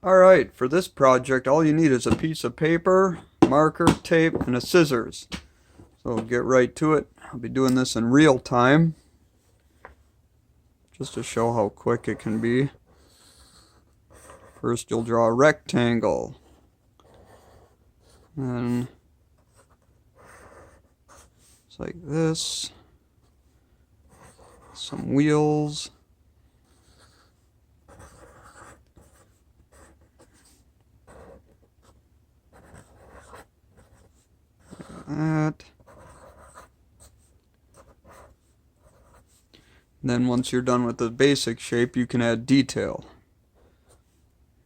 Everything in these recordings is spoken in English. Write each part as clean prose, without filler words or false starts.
Alright, for this project all you need is a piece of paper, marker, tape, and a scissors. So get right to it. I'll be doing this in real time, just to show how quick it can be. First you'll draw a rectangle. Then it's like this. Some wheels. That. Then once you're done with the basic shape, you can add detail.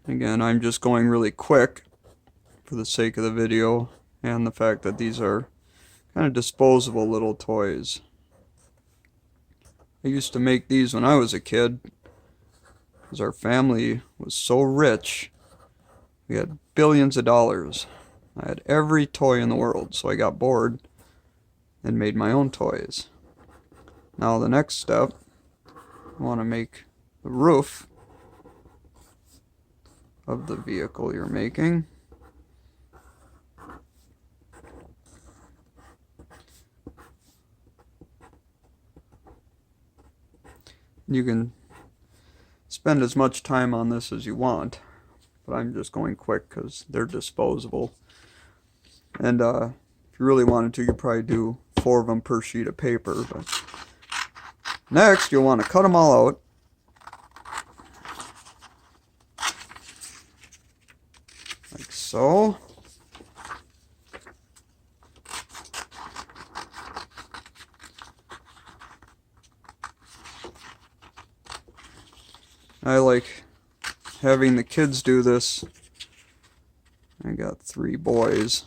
Again, I'm just going really quick for the sake of the video and the fact that these are kind of disposable little toys. I used to make these when I was a kid because our family was so rich. We had billions of dollars. I had every toy in the world, so I got bored and made my own toys. Now the next step, I want to make the roof of the vehicle you're making. You can spend as much time on this as you want, but I'm just going quick because they're disposable. And if you really wanted to, you could probably do 4 of them per sheet of paper. But next, you'll want to cut them all out. Like so. I like having the kids do this. I got 3 boys.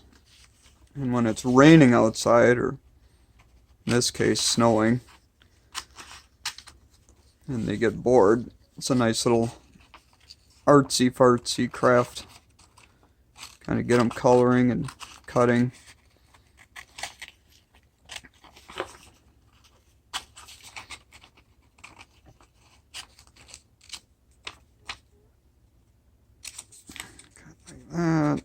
And when it's raining outside, or in this case snowing, and they get bored, it's a nice little artsy-fartsy craft. Kind of get them coloring and cutting. Cut like that.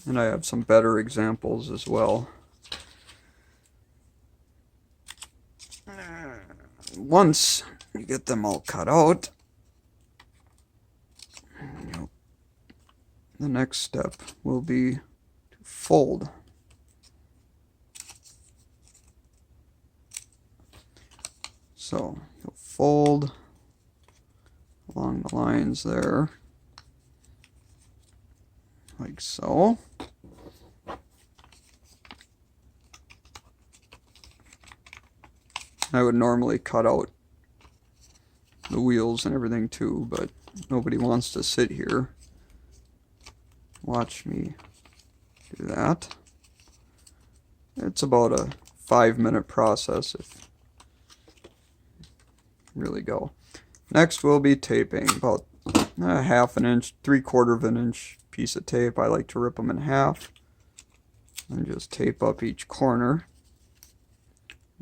And I have some better examples as well. Once you get them all cut out, the next step will be to fold. So you'll fold along the lines there, like so. I would normally cut out the wheels and everything too, but nobody wants to sit here. Watch me do that. It's about a 5-minute process if you really go. Next we'll be taping about a 1/2 inch, 3/4 of an inch piece of tape. I like to rip them in half and just tape up each corner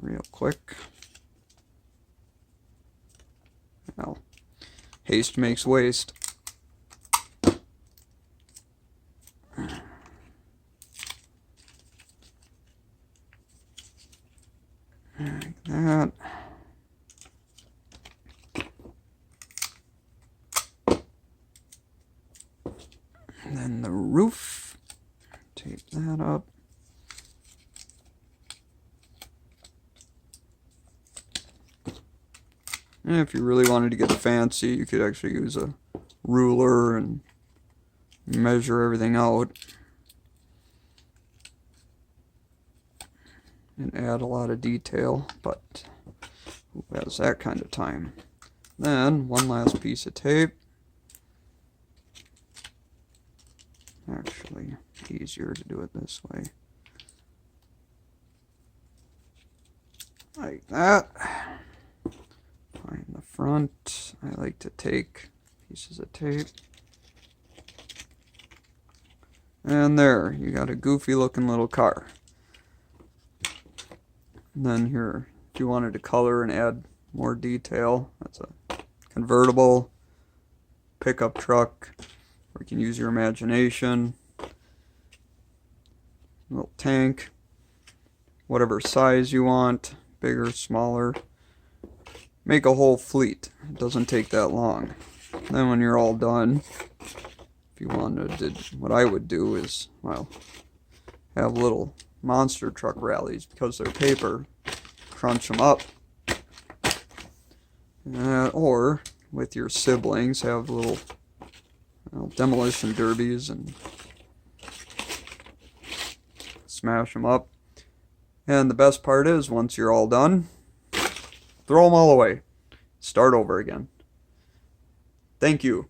real quick. Well, haste makes waste. Like that. And then the roof, tape that up. And if you really wanted to get fancy, you could actually use a ruler and measure everything out and add a lot of detail, but who has that kind of time? Then one last piece of tape. Actually, easier to do it this way. Like that. Find the front. I like to take pieces of tape. And there, you got a goofy looking little car. And then here, if you wanted to color and add more detail, that's a convertible. pickup truck, or you can use your imagination. Little tank, whatever size you want, bigger, smaller. Make a whole fleet. It doesn't take that long. Then when you're all done, if you wanted to, what I would do is, well, have little monster truck rallies because they're paper. Crunch them up. Or with your siblings, have little demolition derbies and smash them up. And the best part is, once you're all done, throw them all away. Start over again. Thank you.